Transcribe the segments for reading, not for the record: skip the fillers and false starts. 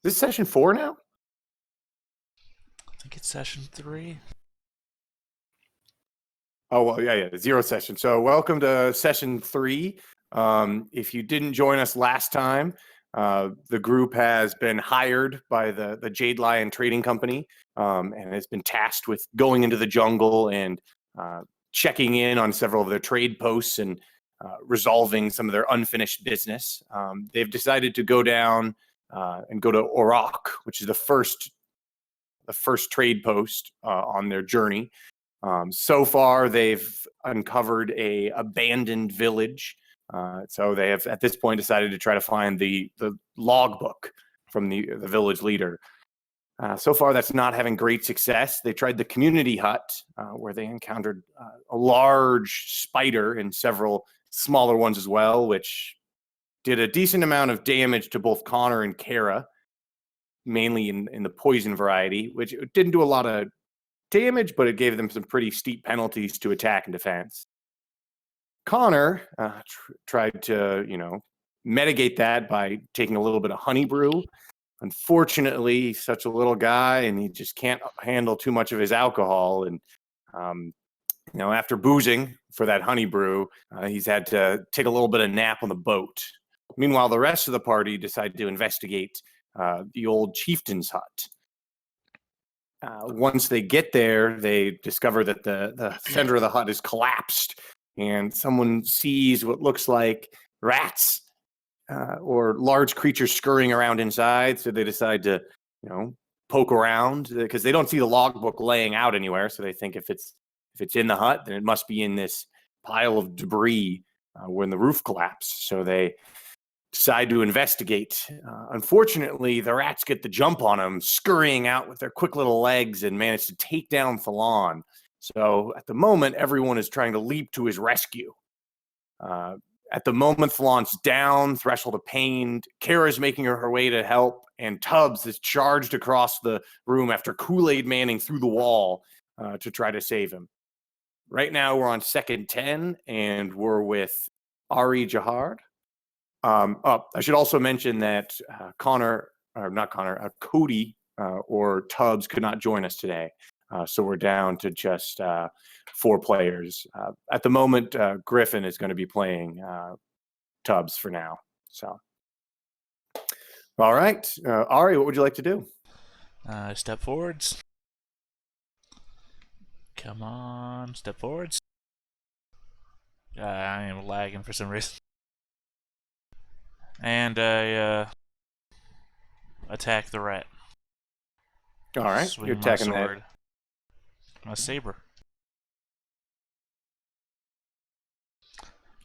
this session 4 now? I think it's session 3. Oh, well, yeah, the 0 session. So welcome to session 3. If you didn't join us last time, the group has been hired by the Jade Lion Trading Company, and has been tasked with going into the jungle and checking in on several of their trade posts and resolving some of their unfinished business. They've decided to go down and go to Orak, which is the first trade post on their journey. So far, they've uncovered a abandoned village. So they have, at this point, decided to try to find the logbook from the village leader. So far, that's not having great success. They tried the community hut, where they encountered a large spider and several smaller ones as well, which did a decent amount of damage to both Connor and Kara, mainly in the poison variety, which didn't do a lot of damage, but it gave them some pretty steep penalties to attack and defense. Connor tried to, mitigate that by taking a little bit of honey brew. Unfortunately, he's such a little guy, and he just can't handle too much of his alcohol. And after boozing for that honey brew, he's had to take a little bit of nap on the boat. Meanwhile, the rest of the party decided to investigate the old chieftain's hut. Once they get there, they discover that the center of the hut is collapsed, and someone sees what looks like rats or large creatures scurrying around inside. So they decide to, poke around because they don't see the logbook laying out anywhere. So they think if it's in the hut, then it must be in this pile of debris when the roof collapsed. So they decide to investigate. Unfortunately, the rats get the jump on them, scurrying out with their quick little legs, and manage to take down Thalon. So at the moment, everyone is trying to leap to his rescue. At the moment, Thalon's down, threshold of pain. Kara's making her way to help, and Tubbs is charged across the room after Kool-Aid Manning through the wall to try to save him. Right now, we're on second 10, and we're with Ari Jahard. I should also mention that Cody or Tubbs could not join us today. So we're down to just 4 players. At the moment, Griffin is going to be playing Tubbs for now. So, all right. Ari, what would you like to do? Step forwards. Come on, step forwards. I am lagging for some reason. And I attack the rat. All right, Swing you're attacking my sword. My saber.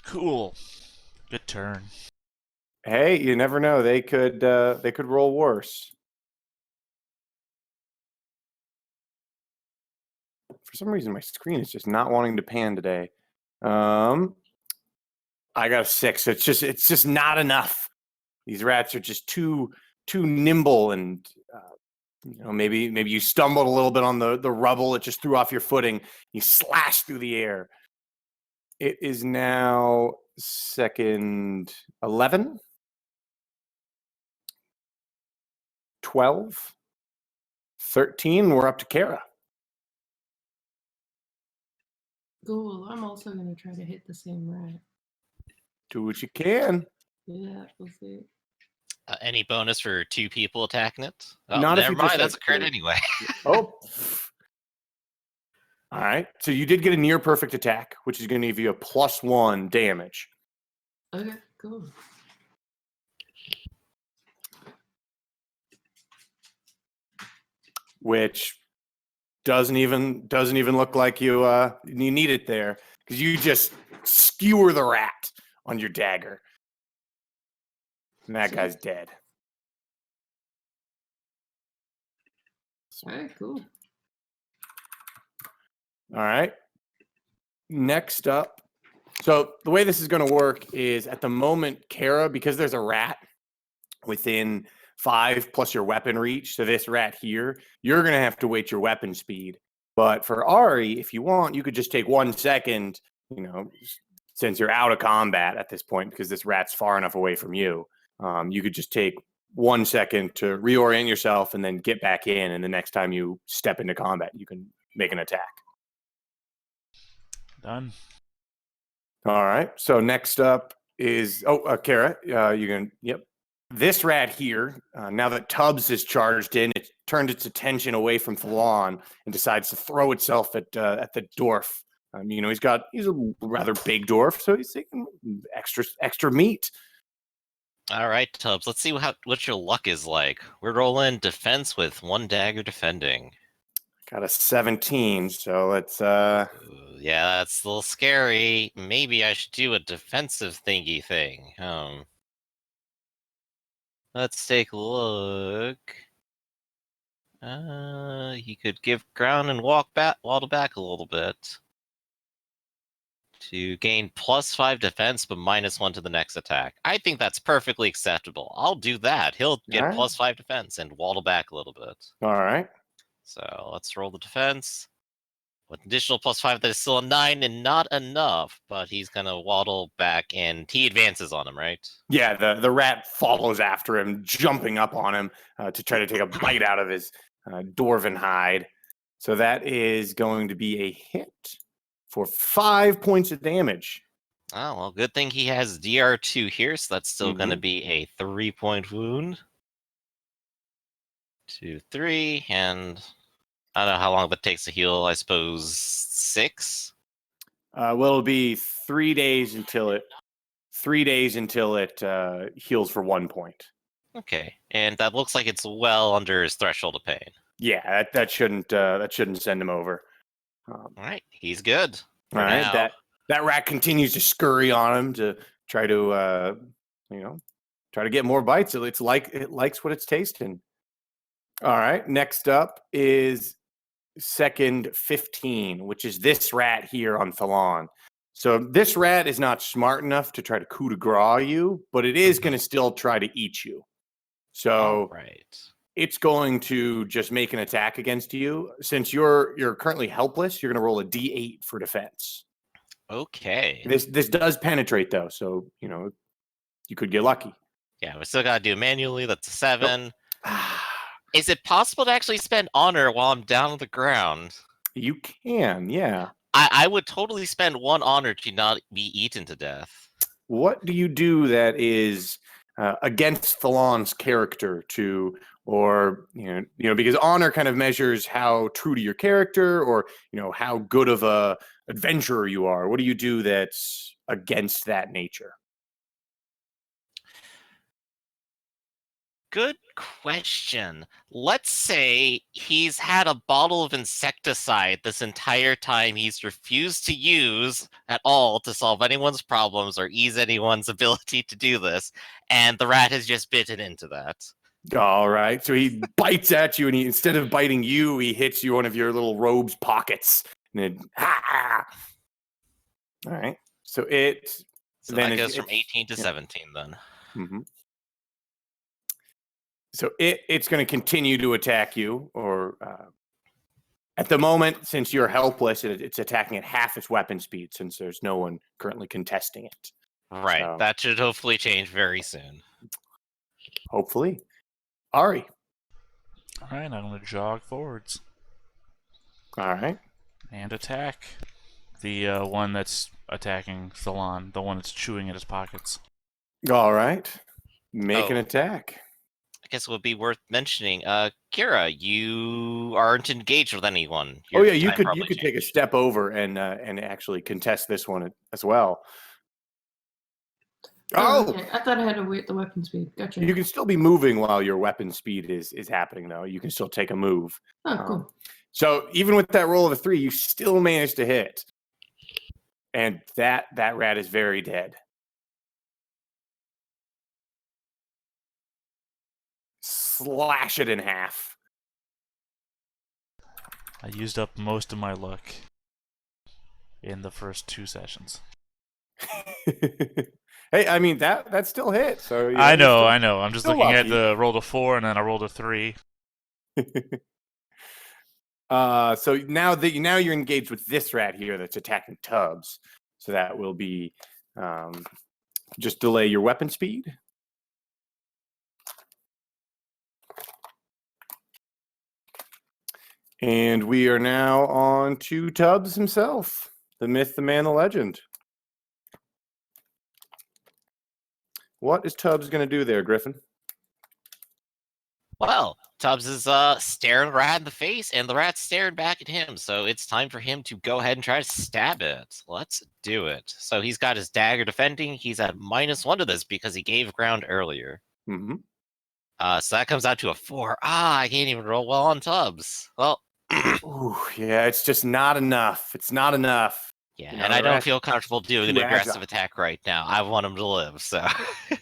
Cool. Good turn. Hey, you never know. They could roll worse. For some reason, my screen is just not wanting to pan today. I got a 6. It's just not enough. These rats are just too nimble, and maybe you stumbled a little bit on the rubble. It just threw off your footing. You slash through the air. It is now second 11, 12, 13. We're up to Kara. Cool. I'm also going to try to hit the same rat. Do what you can. Yeah, we'll see. Any bonus for 2 people attacking it? Oh, Not if never you mind. just That's a crit anyway. Oh. All right. So you did get a near perfect attack, which is going to give you a +1 damage. Okay, cool. Which doesn't even look like you need it there, because you just skewer the rat on your dagger. And that guy's dead. All right, cool. All right. Next up. So the way this is going to work is, at the moment, Kara, because there's a rat within 5 plus your weapon reach, so this rat here, you're going to have to wait your weapon speed. But for Ari, if you want, you could just take 1 second, since you're out of combat at this point, because this rat's far enough away from you. You could just take 1 second to reorient yourself and then get back in. And the next time you step into combat, you can make an attack. Done. All right. So next up is Kara. You can This rat here. Now that Tubbs is charged in, it turned its attention away from Thalon and decides to throw itself at the dwarf. He's a rather big dwarf, so he's taking extra meat. All right, Tubbs. Let's see what your luck is like. We're rolling defense with 1 dagger defending. Got a 17, so let's Ooh, yeah, that's a little scary. Maybe I should do a defensive thingy thing. Let's take a look. He could give ground and waddle back a little bit to gain +5 defense, but -1 to the next attack. I think that's perfectly acceptable. I'll do that. He'll get All right. +5 defense and waddle back a little bit. All right. So let's roll the defense. With additional +5, that is still a 9 and not enough, but he's gonna waddle back and he advances on him, right? Yeah, the rat follows after him, jumping up on him to try to take a bite out of his dwarven hide. So that is going to be a hit for 5 points of damage. Oh, well, good thing he has DR2 here, so that's still gonna be a 3-point wound. 2, 3, and I don't know how long that takes to heal. I suppose 6. Well, it'll be 3 days until it heals for 1 point. Okay, and that looks like it's well under his threshold of pain. Yeah, that shouldn't send him over. All right, he's good. All right, that rat continues to scurry on him to try to get more bites. It likes what it's tasting. All right, next up is second 15, which is this rat here on Thalon. So this rat is not smart enough to try to coup de grace you, but it is going to still try to eat you. So it's going to just make an attack against you. Since you're currently helpless, you're going to roll a D8 for defense. Okay. This does penetrate though, so you could get lucky. Yeah, we still got to do it manually. That's a 7. Nope. Is it possible to actually spend honor while I'm down on the ground? You can, yeah. I would totally spend 1 honor to not be eaten to death. What do you do that is against Thalon's character because honor kind of measures how true to your character or how good of a adventurer you are. What do you do that's against that nature? Good question. Let's say he's had a bottle of insecticide this entire time he's refused to use at all to solve anyone's problems or ease anyone's ability to do this, and the rat has just bitten into that. All right. So he bites at you, and instead of biting you, he hits you one of your little robe's pockets. And All right. So that goes from 18 to 17 then. Mm-hmm. So it's going to continue to attack you, or at the moment, since you're helpless, it's attacking at half its weapon speed, since there's no one currently contesting it. Right. So, that should hopefully change very soon. Hopefully. Ari. All right, I'm going to jog forwards. All right. And attack the one that's attacking Thalon, the one that's chewing at his pockets. All right. Make an attack. I guess it would be worth mentioning, Kira, you aren't engaged with anyone. You could take a step over and actually contest this one as well. Okay. I thought I had to wait the weapon speed. Gotcha. You can still be moving while your weapon speed is happening, though. You can still take a move. Oh, cool. So even with that roll of a 3, you still managed to hit, and that rat is very dead. Slash it in half. I used up most of my luck in the first 2 sessions. Hey, I mean that still hit. So I know. I'm just looking lucky. at the rolled a 4 and then I rolled a 3. So now you're engaged with this rat here that's attacking Tubbs. So that will be just delay your weapon speed. And we are now on to Tubbs himself, the myth, the man, the legend. What is Tubbs going to do there, Griffin? Well, Tubbs is staring the rat in the face, and the rat's staring back at him. So it's time for him to go ahead and try to stab it. Let's do it. So he's got his dagger defending. He's at -1 to this because he gave ground earlier. Mm-hmm. So that comes out to a 4. I can't even roll well on Tubbs. Well, Ooh, yeah, it's just not enough. It's not enough. yeah, You know, and I the don't rat's feel comfortable doing an too aggressive agile. attack right now. I want him to live, so.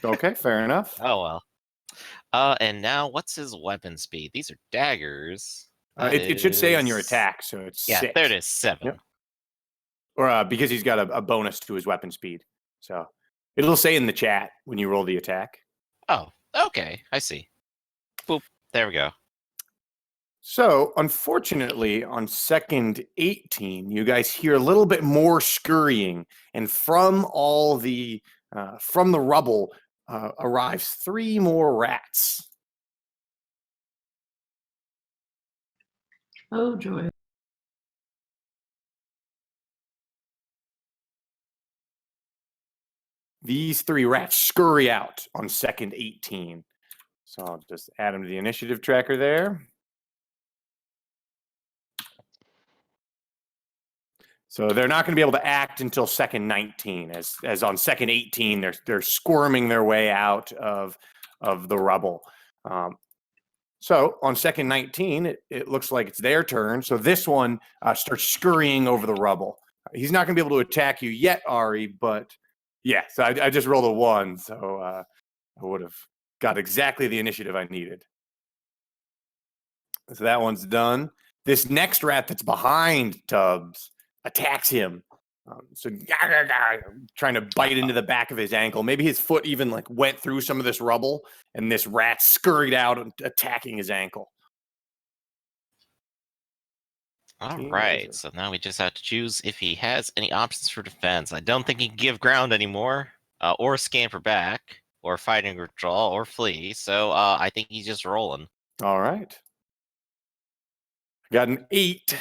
Okay, fair enough. Oh, well. And now, what's his weapon speed? These are daggers. It should say on your Is- attack, so it's Yeah, 6. there it is, 7. Yep. Or because he's got a bonus to his weapon speed. So it'll say in the chat when you roll the attack. Oh, okay, I see. Boop, there we go. So, unfortunately, on second 18, you guys hear a little bit more scurrying, and from all the rubble arrives 3 more rats. Oh joy. These 3 rats scurry out on second 18. So I'll just add them to the initiative tracker there. So they're not going to be able to act until second 19, as on second 18 they're squirming their way out of the rubble. So on second 19, it looks like it's their turn. So this one starts scurrying over the rubble. He's not going to be able to attack you yet, Ari, but yeah. So I just rolled a 1, so I would have got exactly the initiative I needed. So that one's done. This next rat that's behind Tubbs attacks him. So trying to bite into the back of his ankle. Maybe his foot even like went through some of this rubble, and this rat scurried out and attacking his ankle. All right, so now we just have to choose if he has any options for defense. I don't think he can give ground anymore, or scamper back, or fighting withdrawal, or flee. So I think he's just rolling. All right. Got an 8.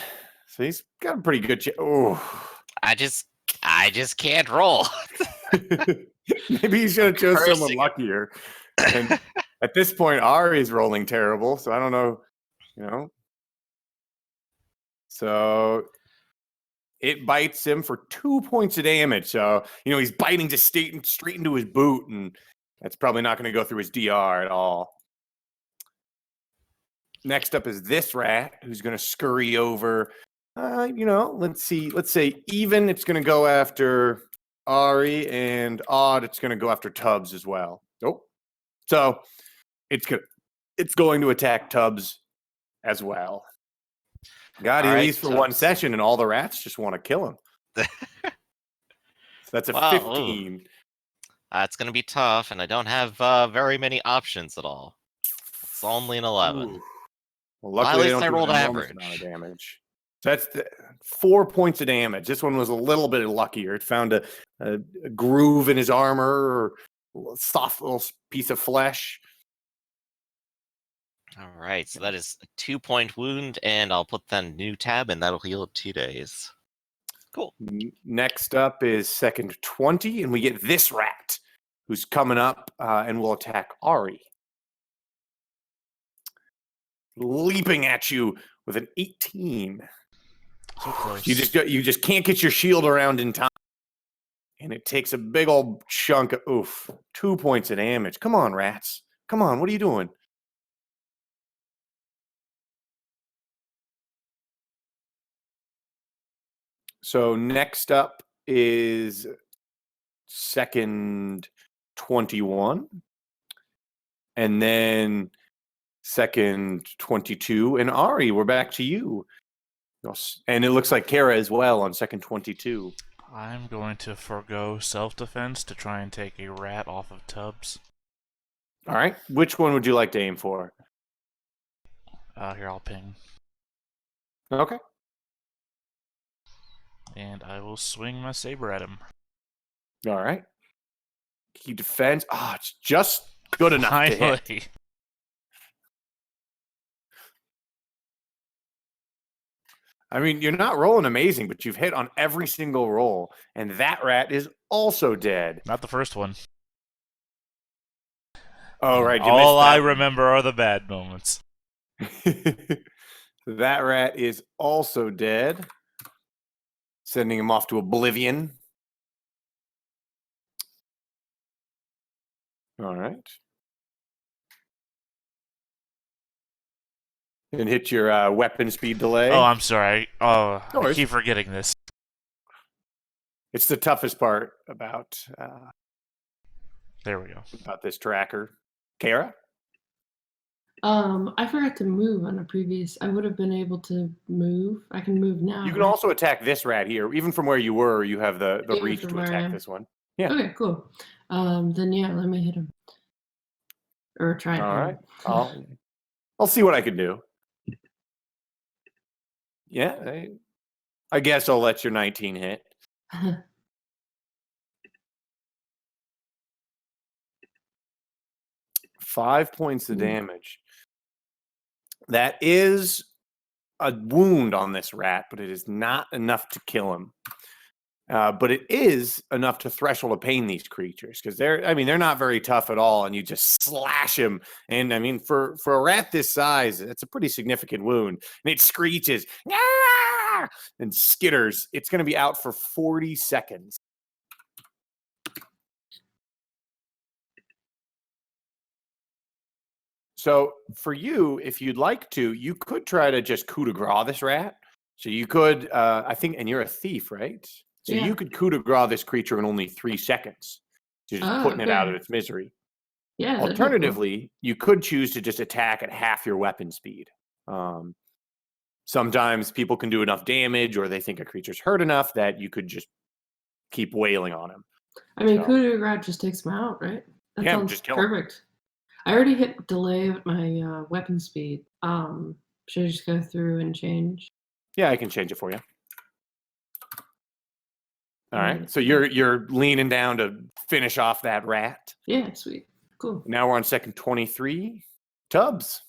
So he's got a pretty good chance. Oh. I just can't roll. Maybe he should have chose someone Cursing. luckier. And at this point, Ari's rolling terrible, so I don't know, So it bites him for 2 points of damage. So, he's biting just straight into his boot, and that's probably not going to go through his DR at all. Next up is this rat, who's going to scurry over. Let's see. Let's say even it's going to go after Ari, and odd it's going to go after Tubbs as well. Oh, so it's going to attack Tubbs as well. God, he leaves for 1 session, and all the rats just want to kill him. So that's a 15. It's going to be tough, and I don't have very many options at all. It's only an 11. Ooh. Well, luckily, at least I rolled average. Amount of damage. So that's 4 points of damage. This one was a little bit luckier. It found a groove in his armor, or a soft little piece of flesh. All right, so that is a 2-point wound, and I'll put that in a new tab, and that'll heal 2 days. Cool. Next up is second 20, and we get this rat, who's coming up and will attack Ari. Leaping at you with an 18. So close. You just can't get your shield around in time. And it takes a big old chunk of 2 points of damage. Come on, rats. Come on, what are you doing? So next up is second 21. And then second 22. And Ari, we're back to you. And it looks like Kara as well on second 22. I'm going to forego self-defense to try and take a rat off of Tubbs. All right. Which one would you like to aim for? Here, I'll ping. Okay. And I will swing my saber at him. All right. He defends. It's just good enough to hit. Finally. I mean, you're not rolling amazing, but you've hit on every single roll, and that rat is also dead. Not the first one. Oh, And right. You all missed I that one. remember are the bad moments. That rat is also dead, sending him off to oblivion. All right. And hit your weapon speed delay. Oh, I'm sorry. Oh, No I worries. keep forgetting this. It's the toughest part about There we go. this tracker. Kara? I forgot to move on a previous. I would have been able to move. I can move now. You can right? also attack this rat here. Even from where you were, you have the Even reach from to where I attack am. this one. Yeah. Okay, cool. Then yeah, let me hit him. Or try to All hit right. him. I'll see what I can do. Yeah. I guess I'll let your 19 hit. 5 points of Ooh. damage. That is a wound on this rat, but it is not enough to kill him. But it is enough to threshold a pain these creatures because they're not very tough at all, and you just slash them. And I mean, for a rat this size, it's a pretty significant wound. And it screeches and skitters. It's going to be out for 40 seconds. So for you, if you'd like to, you could try to just coup de grace this rat. So you could, I think, and you're a thief, right? So Yeah. you could coup de grace this creature in only 3 seconds. You're just putting it out of its misery. Yeah. that'd be cool. Alternatively, you could choose to just attack at half your weapon speed. Sometimes people can do enough damage, or they think a creature's hurt enough that you could just keep wailing on him. I mean, So- coup de grace just takes him out, right? That Yeah, sounds just kill him. perfect. I already hit delay with my weapon speed. Should I just go through and change? Yeah, I can change it for you. All right. Right. So you're leaning down to finish off that rat. Yeah, sweet. Cool. Now we're on second 23. Tubbs.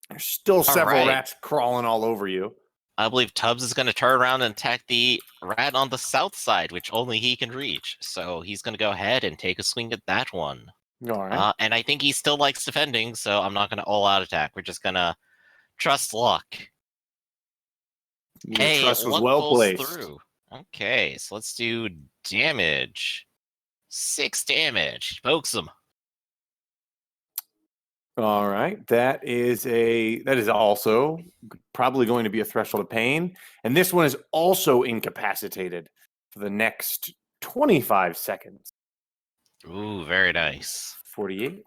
There's still several right. rats crawling all over you. I believe Tubbs is going to turn around and attack the rat on the south side, which only he can reach. So he's going to go ahead and take a swing at that one. All right. And I think he still likes defending, so I'm not going to all-out attack. We're just going to trust luck. Your Hey, trust was luck well pulls placed. through. Okay, so let's do damage. 6 damage. Pokes him. All right. That is also probably going to be a threshold of pain. And this one is also incapacitated for the next 25 seconds. Ooh, very nice. 48.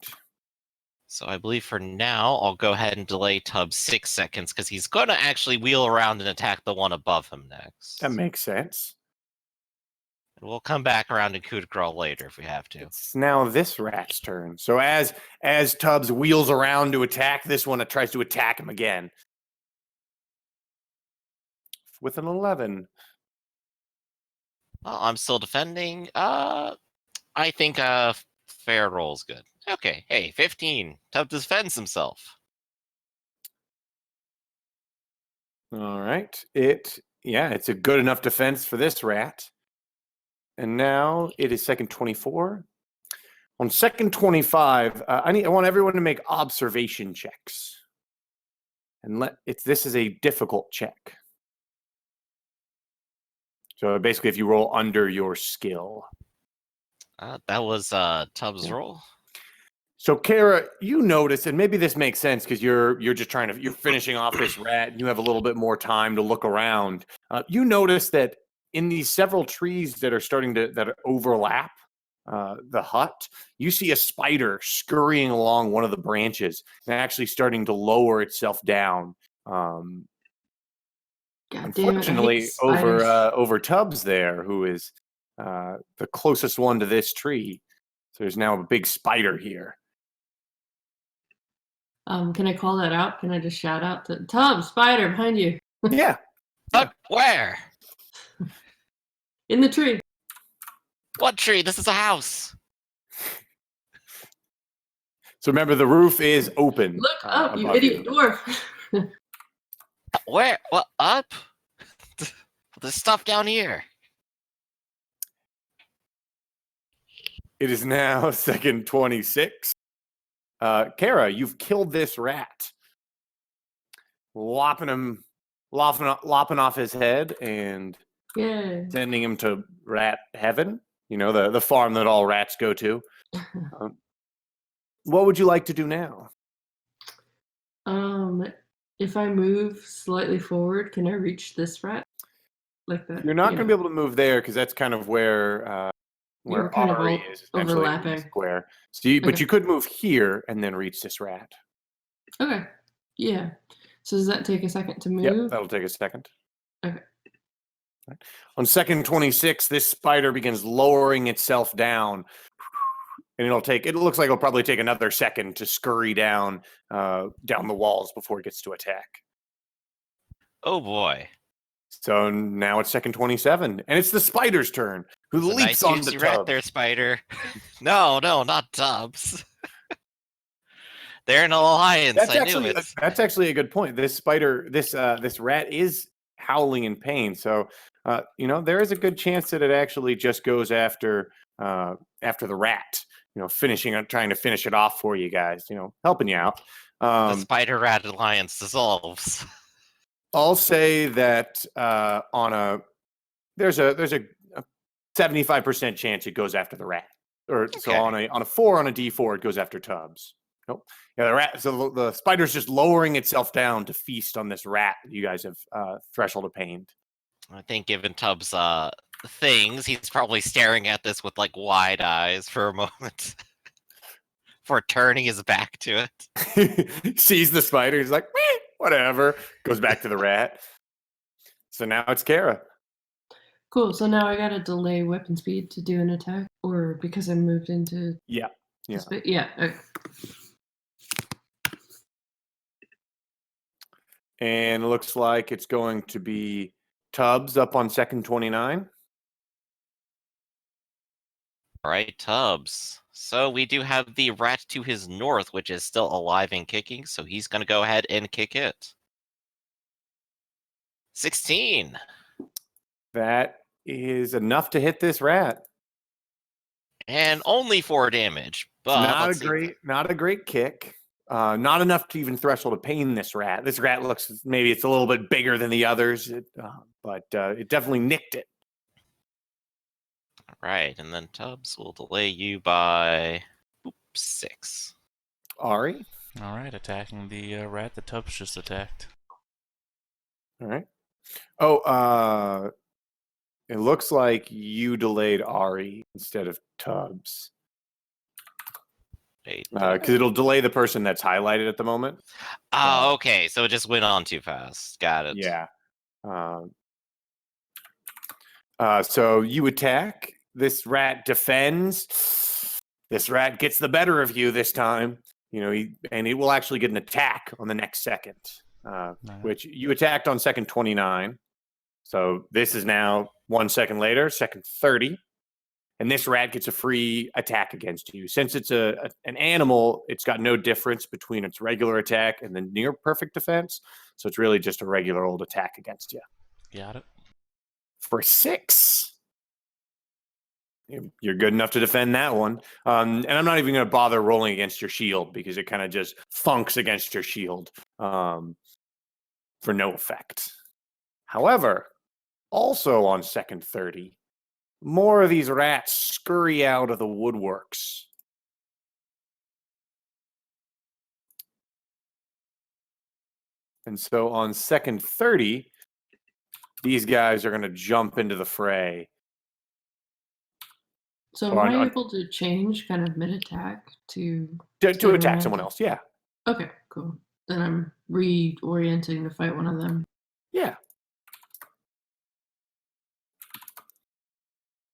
So I believe for now, I'll go ahead and delay Tubbs 6 seconds, because he's going to actually wheel around and attack the one above him next. That makes sense. We'll come back around and coup de grace later if we have to. It's now this rat's turn. So as Tubbs wheels around to attack this one, it tries to attack him again. With an 11. Well, I'm still defending. I think fair roll's good. Okay, hey, 15. Tubbs defends himself. All right. It's a good enough defense for this rat. And now it is second 24. On second 25, I want everyone to make observation checks. And this is a difficult check. So basically, if you roll under your skill. That was Tubbs' roll. So Kara, you notice, and maybe this makes sense because you're just you're finishing off this rat, and you have a little bit more time to look around. You notice that in these several trees that are that overlap the hut, you see a spider scurrying along one of the branches and actually starting to lower itself down. God Unfortunately, damn it, I hate spiders. over Tubbs there, who is the closest one to this tree. So there's now a big spider here. Can I call that out? Can I just shout out to Tubbs, spider behind you? Yeah. But where? In the tree. What tree? This is a house. So remember, the roof is open. Look up, you above idiot dwarf. Where? What? Up? There's stuff down here. It is now second 26. Kara, you've killed this rat. Lopping off his head and Yeah. sending him to rat heaven. You know, the farm that all rats go to. What would you like to do now? If I move slightly forward, can I reach this rat? Like that? You're not going to be able to move there because that's kind of where You're kind of Ari is essentially overlapping. square. So, but Okay. you could move here and then reach this rat. Okay. Yeah. So does that take a second to move? Yep, that'll take a second. Okay. Right. On second 26, this spider begins lowering itself down, and it looks like it'll probably take another second to scurry down the walls before it gets to attack. Oh boy. So now it's second 27, and it's the spider's turn, who It's a leaps nice on the juicy rat tub. there, Spider. No, not Tubbs. They're an alliance. That's actually a good point. This spider, this rat is howling in pain. So, there is a good chance that it actually just goes after the rat. Trying to finish it off for you guys. Helping you out. The Spider Rat alliance dissolves. I'll say that there's a 75% chance it goes after the rat. So on a 4 on a D4 it goes after Tubbs. Nope. Yeah, the rat. So the spider's just lowering itself down to feast on this rat that you guys have threshold of pain. I think given Tubbs' things, he's probably staring at this with like wide eyes for a moment. Before turning his back to it. Sees the spider, he's like, meh, whatever. Goes back to the rat. So now it's Kara. Cool. So now I gotta delay weapon speed to do an attack, or because I moved into. Yeah. Yeah. Okay. And it looks like it's going to be Tubbs up on second 29. All right, Tubbs. So we do have the rat to his north, which is still alive and kicking, so he's going to go ahead and kick it. 16. That is enough to hit this rat. And only 4 damage. But not a great kick. Not enough to even threshold of pain this rat. This rat looks, maybe it's a little bit bigger than the others, but it definitely nicked it. All right, and then Tubbs will delay you by 6. Ari? All right, attacking the rat that Tubbs just attacked. All right. Oh, it looks like you delayed Ari instead of Tubbs. Because it'll delay the person that's highlighted at the moment. Oh, okay. So it just went on too fast. Got it. Yeah. So you attack. This rat defends. This rat gets the better of you this time. And it will actually get an attack on the next second, which you attacked on second 29. So this is now 1 second later, second 30. And this rat gets a free attack against you. Since it's an animal, it's got no difference between its regular attack and the near perfect defense. So it's really just a regular old attack against you. Got it. For 6. You're good enough to defend that one. And I'm not even going to bother rolling against your shield because it kind of just funks against your shield for no effect. However, also on second 30, more of these rats scurry out of the woodworks. And so on second 30, these guys are going to jump into the fray. So am I able to change kind of mid-attack to attack someone else? Yeah. Okay, cool. Then I'm reorienting to fight one of them. Yeah.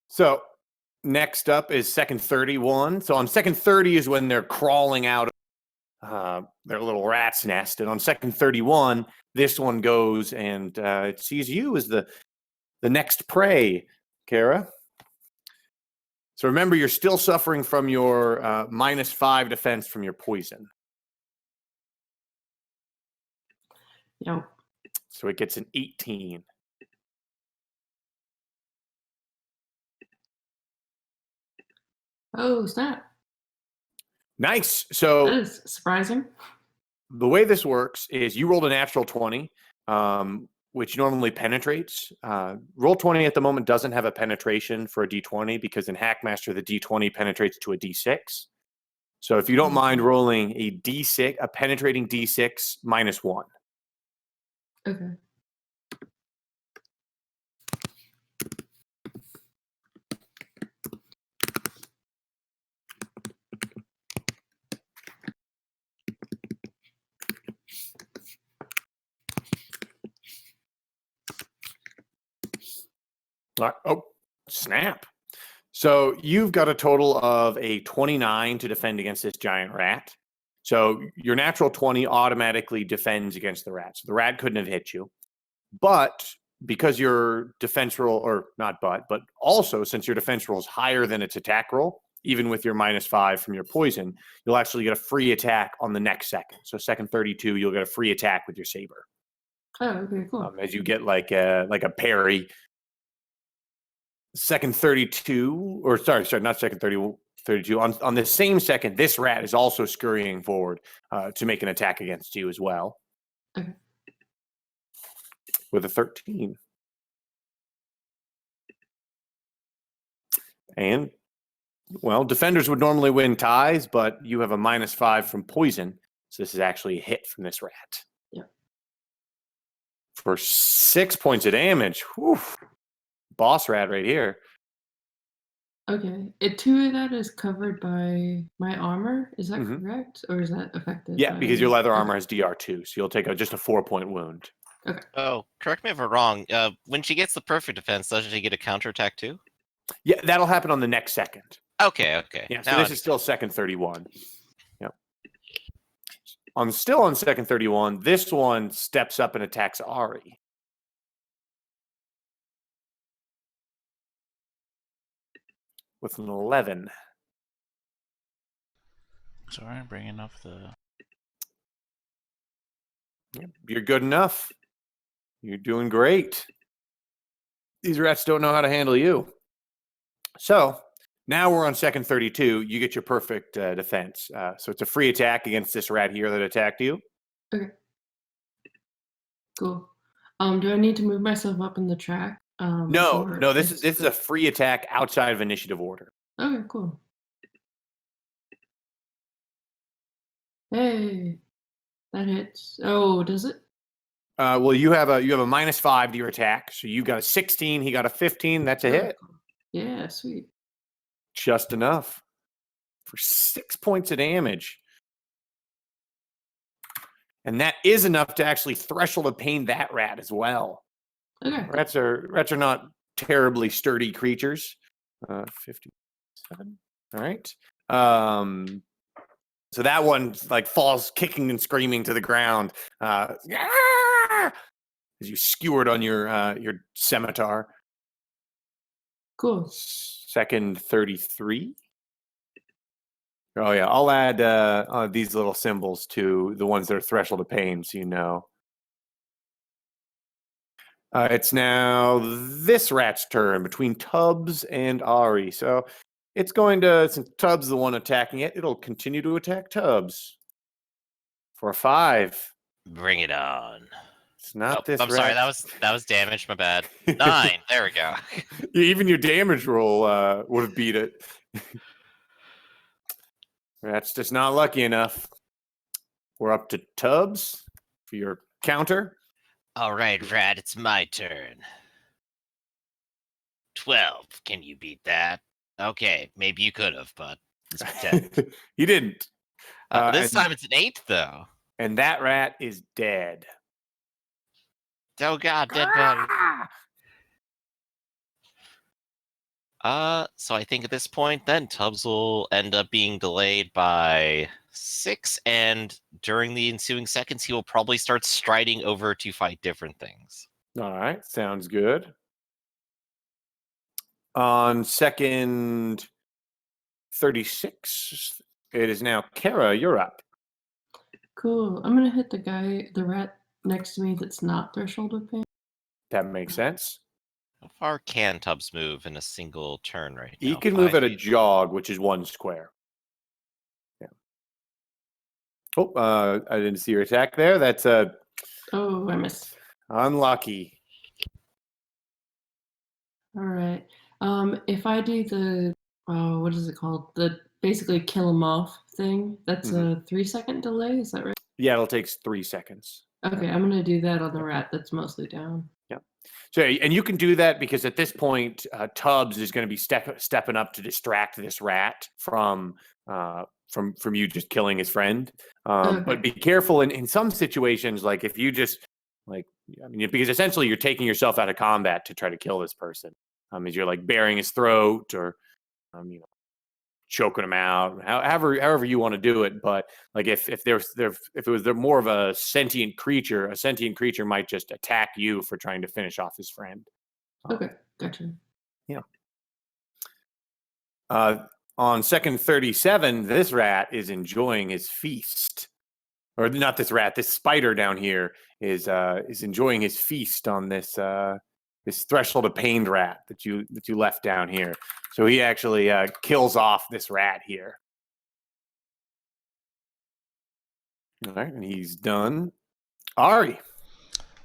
So next up is second 31. So on second 30 is when they're crawling out of their little rat's nest. And on second 31, this one goes and it sees you as the next prey, Kara. So remember, you're still suffering from your -5 defense from your poison. Yep. So it gets an 18. Oh, snap. Nice. That So is surprising. the way this works is you rolled a natural 20, which normally penetrates. Roll 20 at the moment doesn't have a penetration for a d20 because in Hackmaster, the d20 penetrates to a d6. So if you don't mind rolling a d6, a penetrating d6 -1. Okay. Oh, snap. So you've got a total of a 29 to defend against this giant rat. So your natural 20 automatically defends against the rat. So the rat couldn't have hit you. But because your defense roll, or not but also since your defense roll is higher than its attack roll, even with your -5 from your poison, you'll actually get a free attack on the next second. So second 32, you'll get a free attack with your saber. Oh, okay, cool. As you get like a parry. Second 32, or sorry, not second 32. On the same second, this rat is also scurrying forward to make an attack against you as well. Okay. With a 13. And, well, defenders would normally win ties, but you have a -5 from poison. So this is actually a hit from this rat. Yeah. For 6 points of damage. Whew. Boss rat right here. Okay. 2 of that is covered by my armor. Is that Mhm. correct? Or is that affected? Yeah, by... because your leather armor Okay. has DR2, so you'll take just a 4-point wound. Okay. Oh, correct me if I'm wrong. When she gets the perfect defense, doesn't she get a counterattack too? Yeah, that'll happen on the next second. Okay. Yeah, so Now this is still second 31. Yep. Still on second 31, this one steps up and attacks Ari. With an 11. Sorry, I'm bringing up the... Yep, you're good enough. You're doing great. These rats don't know how to handle you. So now we're on second 32. You get your perfect defense. So it's a free attack against this rat here that attacked you. Okay. Cool. Do I need to move myself up in the track? No, or this it's is a free attack outside of initiative order. Okay, cool. Hey, that hits. Oh, does it? Well, you have a -5 to your attack, so you got a 16. He got a 15. That's a Oh, hit. cool. Yeah, sweet. Just enough for 6 points of damage. And that is enough to actually threshold of pain that rat as well. Okay. Rats are not terribly sturdy creatures. 57. All right. So that one like falls kicking and screaming to the ground. As you skewered on your scimitar. Cool. Second 33. Oh yeah, I'll add these little symbols to the ones that are threshold of pain, so you know. It's now this rat's turn between Tubbs and Ari. So it's going to, since Tubbs is the one attacking it, it'll continue to attack Tubbs for a 5. Bring it on. It's not this I'm rat. sorry, that was damage. My bad. 9. There we go. Even your damage roll would have beat it. Rat's just not lucky enough. We're up to Tubbs for your counter. All right, Rat, it's my turn. 12. Can you beat that? Okay, maybe you could have, but let's pretend. You didn't. This time it's an 8, though. And that rat is dead. Oh god, dead body. So I think at this point, then Tubbs will end up being delayed by 6, and during the ensuing seconds, he will probably start striding over to fight different things. All right, sounds good. On second 36, it is now Kara. You're up. Cool. I'm gonna hit the rat next to me that's not threshold of pain? That makes sense. How far can Tubbs move in a single turn right now? He can move 5 at a feet? jog, which is 1 square. Yeah. Oh, I didn't see your attack there. That's Oh, I missed. unlucky. All right. If I do the what is it called? The basically kill him off thing. That's a 3-second delay. Is that right? Yeah, it'll take 3 seconds. Okay, I'm gonna do that on the rat that's mostly down. So, and you can do that because at this point, Tubbs is going to be stepping up to distract this rat from you just killing his friend. But Okay. be careful in some situations, like if you just like, I mean, because essentially you're taking yourself out of combat to try to kill this person. As you're like bearing his throat or choking him out, however you want to do it. But like if it was more of a sentient creature might just attack you for trying to finish off his friend. Okay, gotcha. On second 37, this rat is enjoying his feast. Or not this rat, this spider down here is enjoying his feast on this this threshold of pained rat that you left down here. So he actually kills off this rat here. All right, and he's done. Ari.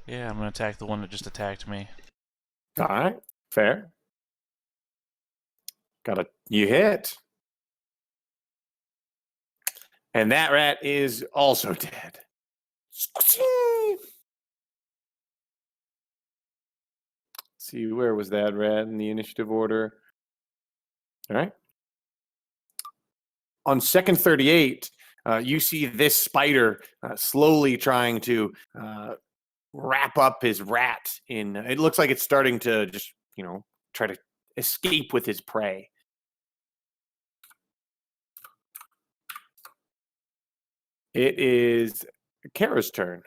Yeah, I'm gonna attack the one that just attacked me. All right, fair. You hit. And that rat is also dead. See, where was that rat in the initiative order? All right. On second 38, you see this spider slowly trying to wrap up his rat in. It looks like it's starting to just, try to escape with his prey. It is Kara's turn.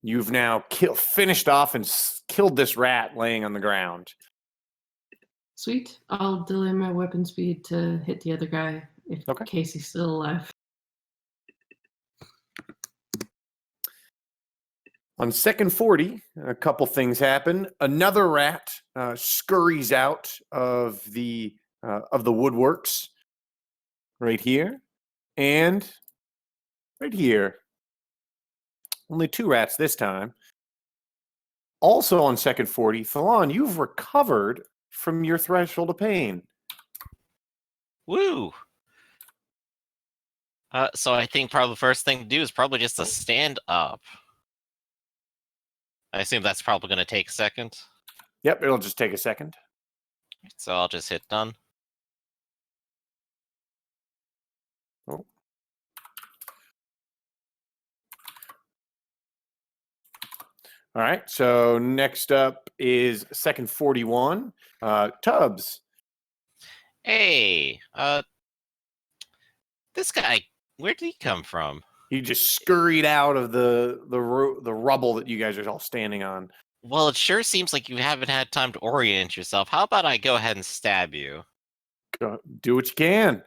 You've now finished off and killed this rat laying on the ground. Sweet. I'll delay my weapon speed to hit the other guy in case he's still alive. On second 40, a couple things happen. Another rat scurries out of the woodworks right here and right here. Only 2 rats this time. Also on second 40, Thalon, you've recovered from your threshold of pain. Woo! So I think probably the first thing to do is probably just to stand up. I assume that's probably going to take a second. Yep, it'll just take a second. So I'll just hit done. Oh. All right, so next up is second 41, Tubbs. Hey, this guy, where did he come from? He just scurried out of the rubble that you guys are all standing on. Well, it sure seems like you haven't had time to orient yourself. How about I go ahead and stab you? Do what you can.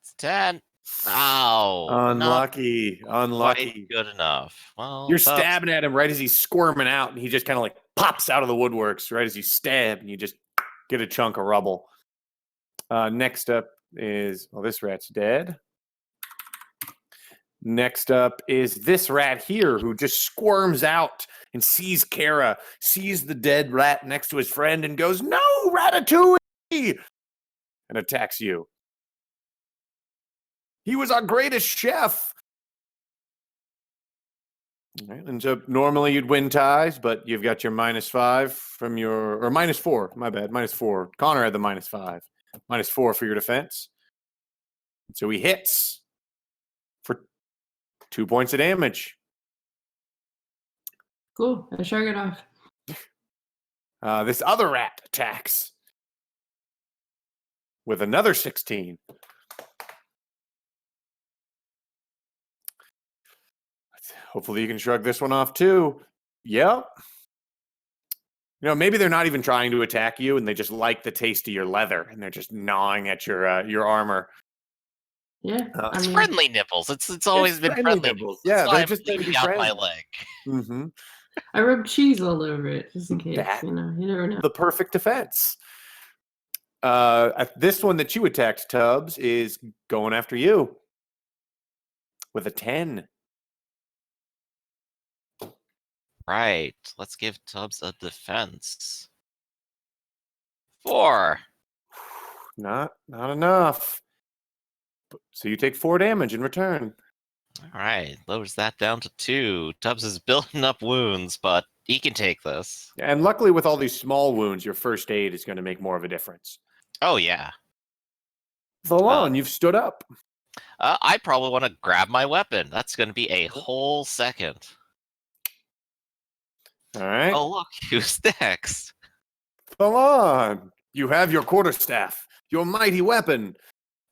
It's 10. Ow. Unlucky. Quite good enough. Well, you're stabbing at him right as he's squirming out, and he just kind of like pops out of the woodworks right as you stab, and you just get a chunk of rubble. Next up is, this rat's dead. Next up is this rat here who just squirms out and sees Kara, sees the dead rat next to his friend and goes, "No, Ratatouille!" and attacks you. He was our greatest chef. Right, and so normally you'd win ties, but you've got your -5 from your, or -4, my bad, -4. Connor had the -5. -4 for your defense. So he hits for 2 points of damage. Cool. I shrug it off. This other rat attacks with another 16. Hopefully you can shrug this one off too. Yep. Maybe they're not even trying to attack you and they just like the taste of your leather and they're just gnawing at your armor. Yeah, I It's mean, friendly nibbles. It's always been friendly friendly nibbles. nibbles. Yeah, That's why they're I'm just there to bleeding be out my friends. leg. Mm-hmm. I rubbed cheese all over it just in case. That- You never know. The perfect defense. This one that you attacked, Tubbs, is going after you with a 10. Right. Let's give Tubbs a defense. 4. Not enough. So you take 4 damage in return. All right. Lowers that down to 2. Tubbs is building up wounds, but he can take this. And luckily, with all these small wounds, your first aid is going to make more of a difference. Oh, yeah. Valon, you've stood up. I probably want to grab my weapon. That's going to be a whole second. All right. Oh, look. Who's next? Valon, you have your quarterstaff, your mighty weapon.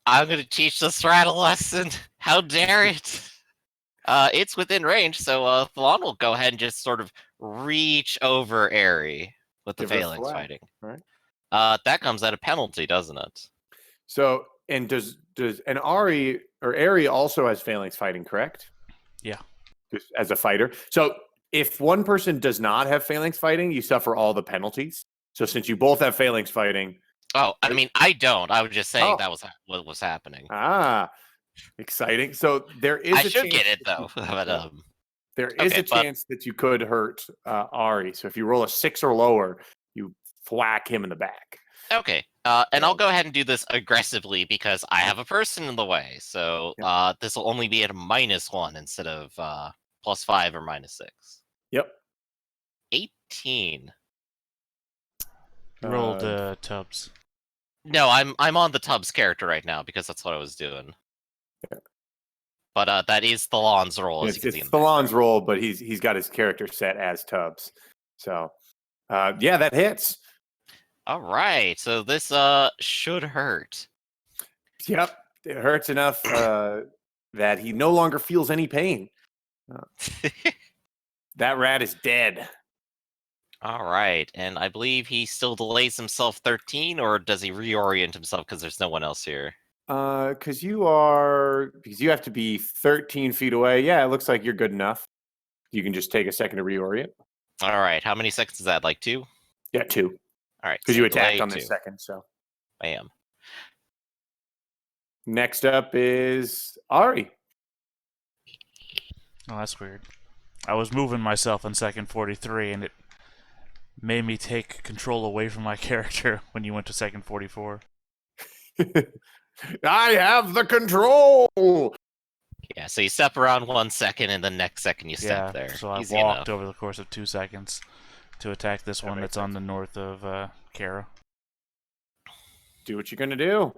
I'm going to teach this rat a lesson. How dare it? It's within range, so Thalon will go ahead and just sort of reach over Airy with the Give her a phalanx thwack. fighting. Right. That comes at a penalty, doesn't it? So, and does and Ari or Ari also has phalanx fighting, correct? Yeah. Just as a fighter. So, if one person does not have phalanx fighting, you suffer all the penalties. So, since you both have phalanx fighting, Oh, I mean, I don't. I was just saying Oh. that was what was happening. exciting. So there is. I a should chance get it that though, you- but there is okay, a chance that you could hurt Ari. So if you roll a 6 or lower, you thwack him in the back. okay. And I'll go ahead and do this aggressively because I have a person in the way. So this will only be at a -1 instead of +5 or -6. Yep. 18. You rolled Tubbs. No, I'm on the Tubbs character right now because that's what I was doing. Yeah. But that is Thalon's role. As It's you can see in the Stallon's role, but he's got his character set as Tubbs. So yeah, that hits. All right, so this should hurt. Yep, it hurts enough that he no longer feels any pain. That rat is dead. All right, and I believe he still delays himself 13, or does he reorient himself because there's no one else here? Because you have to be 13 feet away. Yeah, it looks like you're good enough. You can just take a second to reorient. All right, how many seconds is that? Like 2? Yeah, 2. All right, Because so you attacked delay on 2. this second. So I am. next up is Ari. Oh, that's weird. I was moving myself in second 43, and it made me take control away from my character when you went to second 44. I have the control. Yeah, so you step around 1 second, and the next second you step there. So I Easy walked enough. over the course of 2 seconds to attack this That one makes that's on the north of Kara. Do what you're gonna do.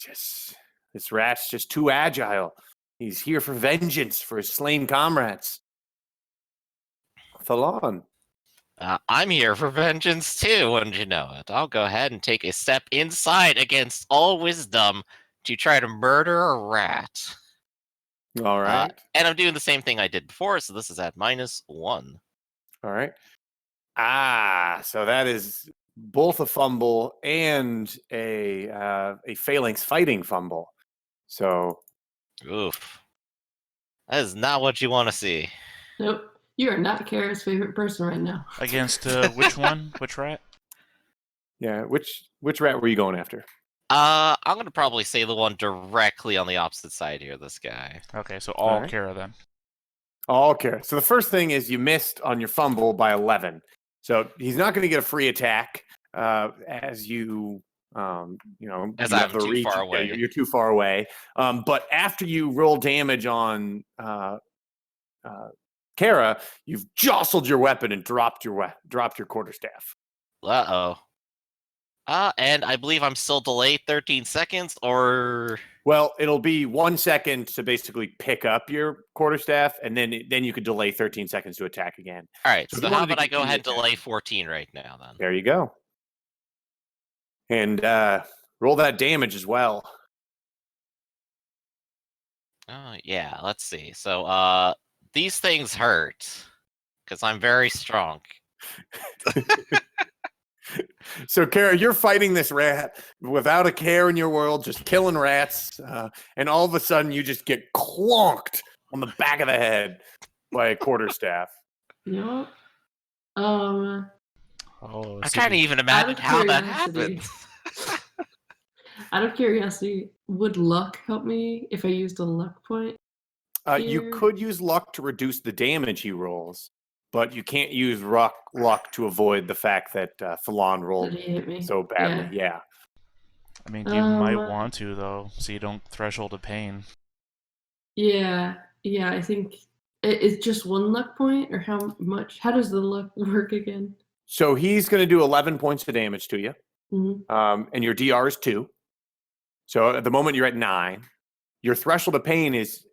This rat's just too agile. He's here for vengeance for his slain comrades. Thalon. I'm here for vengeance too, wouldn't you know it? I'll go ahead and take a step inside against all wisdom to try to murder a rat. All right. And I'm doing the same thing I did before, so this is at -1. All right. So that is both a fumble and a phalanx fighting fumble. So Oof. That is not what you want to see. Nope. You are not Kara's favorite person right now. Against which one? Which rat? yeah, which rat were you going after? I'm gonna probably say the one directly on the opposite side here, this guy. Okay, so all right. Kara then. Okay. So the first thing is you missed on your fumble by 11. So he's not going to get a free attack as you As you I'm have the too reach. far Yeah, away. you're too far away. But after you roll damage on Kara, you've jostled your weapon and dropped your quarterstaff. Uh-oh. And I believe I'm still delayed 13 seconds, or... Well, it'll be 1 second to basically pick up your quarterstaff, and then you could delay 13 seconds to attack again. Alright, So so you how wanted to about I go continue ahead and delay attacking. 14 right now, then? There you go. And roll that damage as well. Yeah, let's see. So, these things hurt, because I'm very strong. So, Kara, you're fighting this rat without a care in your world, just killing rats, and all of a sudden you just get clonked on the back of the head by a quarterstaff. Yep. Oh, I'm so trying to even Out imagine of how that curiosity. happens. Out of curiosity, would luck help me if I used a luck point? You Here? could use luck to reduce the damage he rolls, but you can't use luck to avoid the fact that Falon That rolled he hit me. so badly. Yeah. I mean, you might Um, want to, though, so you don't threshold of pain. Yeah, I think it's just one luck point, or how much? How does the luck work again? So he's going to do 11 points of damage to you, Mhm. and your DR is 2. So at the moment you're at 9. Your threshold of pain is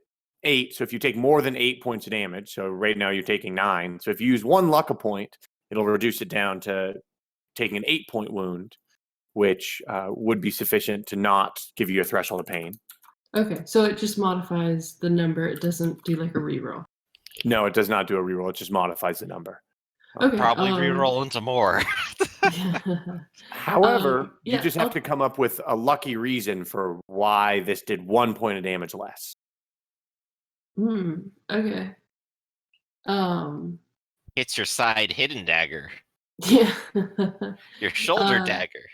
8. So if you take more than 8 points of damage, so right now you're taking 9. So if you use 1 luck point, it'll reduce it down to taking an 8-point wound, which would be sufficient to not give you a threshold of pain. Okay, so it just modifies the number. It doesn't do like a reroll. No, it does not do a reroll. It just modifies the number. Okay. Probably reroll into more. However, you yeah, just have to come up with a lucky reason for why this did 1 point of damage less. Okay. It's your side hidden dagger. Yeah. Your shoulder Uh, dagger.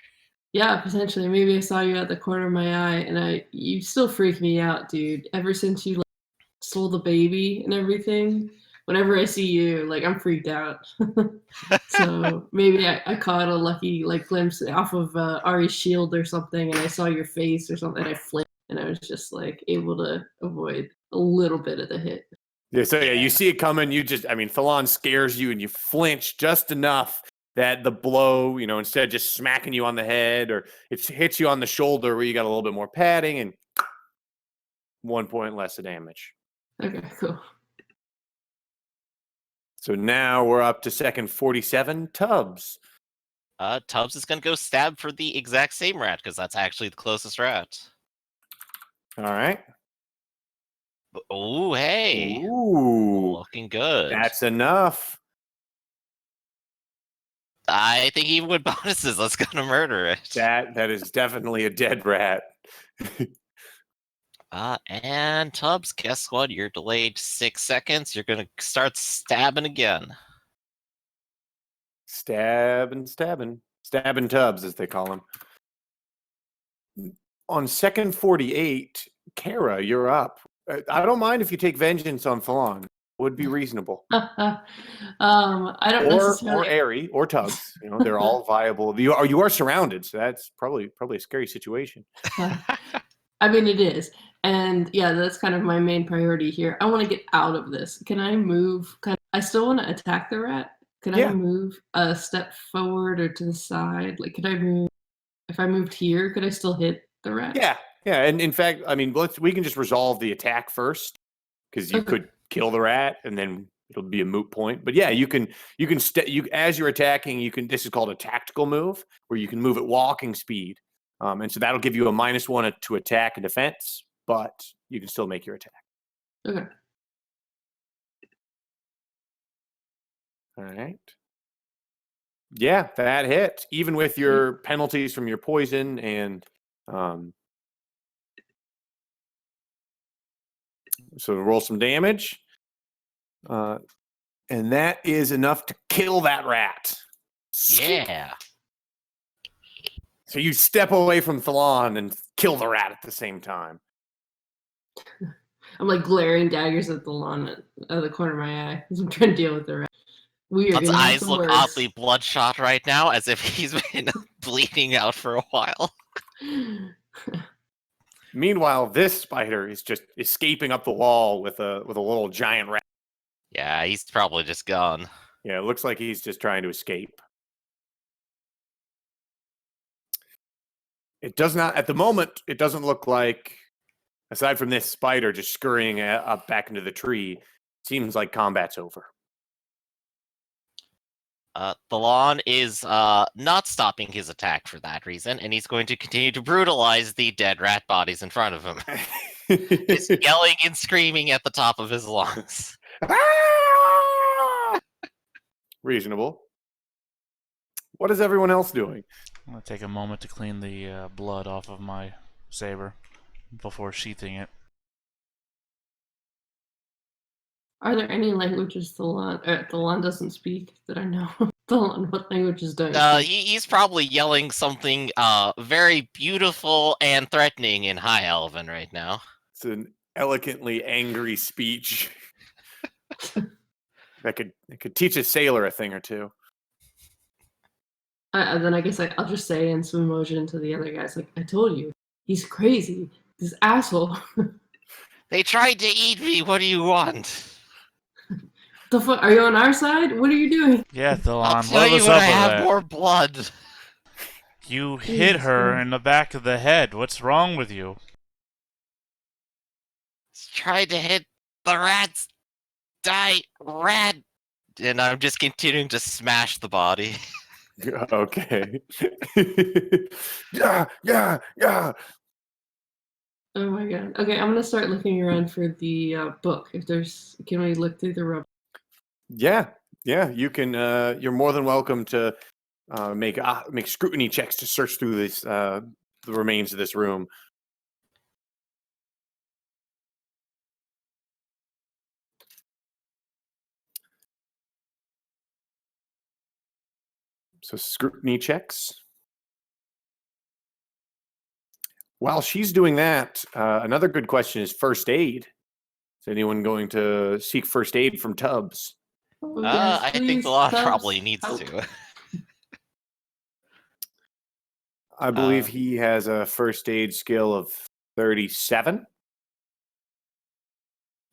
Yeah, potentially. Maybe I saw you at the corner of my eye, and you still freak me out, dude. Ever since you stole the baby and everything, whenever I see you, like I'm freaked out. So maybe I caught a lucky glimpse off of Ari's shield or something, and I saw your face or something. And I flipped, and I was just able to avoid a little bit of the hit. Yeah, so you see it coming. Falon scares you, and you flinch just enough that the blow, instead of just smacking you on the head, or it hits you on the shoulder where you got a little bit more padding, and 1 point less of damage. Okay, cool. So now we're up to second 47, Tubbs. Tubbs is going to go stab for the exact same rat, because that's actually the closest rat. All right. Oh, hey. Ooh. Looking good. That's enough. I think even with bonuses, let's go to murder it. That is definitely a dead rat. And Tubbs, guess what? You're delayed 6 seconds. You're going to start stabbing again. Stabbing Tubbs, as they call him. On second 48, Kara, you're up. I don't mind if you take vengeance on Falon. Would be reasonable. I don't necessarily. Or Airy or Tubbs. They're all viable. You are surrounded, so that's probably a scary situation. I mean, it is. And yeah, that's kind of my main priority here. I want to get out of this. Can I move? I still want to attack the rat. Can I move a step forward or to the side? Could I move? If I moved here, could I still hit the rat? Yeah. And in fact, we can just resolve the attack first, because you could kill the rat and then it'll be a moot point. But yeah, you can as you're attacking, this is called a tactical move, where you can move at walking speed. And so that'll give you a -1 to attack and defense, but you can still make your attack. Okay. All right. Yeah, that hit, even with your penalties from your poison and so roll some damage. And that is enough to kill that rat. Yeah. So you step away from Falon and kill the rat at the same time. I'm glaring daggers at the lawn at the corner of my eye as I'm trying to deal with the rat. His eyes look oddly bloodshot right now, as if he's been bleeding out for a while. Meanwhile, this spider is just escaping up the wall with a little giant rat. Yeah, he's probably just gone. Yeah, it looks like he's just trying to escape. It does not, at the moment, it doesn't look like, aside from this spider just scurrying up back into the tree, seems like combat's over. Falon is not stopping his attack for that reason, and he's going to continue to brutalize the dead rat bodies in front of him. He's yelling and screaming at the top of his lungs. Reasonable. What is everyone else doing? I'm gonna take a moment to clean the blood off of my saber before sheathing it. Are there any languages Thalan doesn't speak that I know? Thalan, what languages don't you speak? He's probably yelling something very beautiful and threatening in High Elven right now. It's an elegantly angry speech that could teach a sailor a thing or two. Then I guess I'll just say in slow motion to the other guys, like, I told you, he's crazy. This asshole. They tried to eat me. What do you want? The fuck? Are you on our side? What are you doing? Yeah, I'll Thalan, tell what you was when up I with have that? more blood. You hit Jesus her Christ. in the back of the head. What's wrong with you? Tried to hit the rats. Die, rat. And I'm just continuing to smash the body. Okay. Yeah. Oh my god. Okay, I'm gonna start looking around for the book. Can we look through the rubber? Yeah. You can. You're more than welcome to make scrutiny checks to search through the remains of this room. So scrutiny checks. While she's doing that, another good question is first aid. Is anyone going to seek first aid from Tubbs? Oh, yes, I think please, the law Tubbs, probably needs help. to. I believe he has a first aid skill of 37.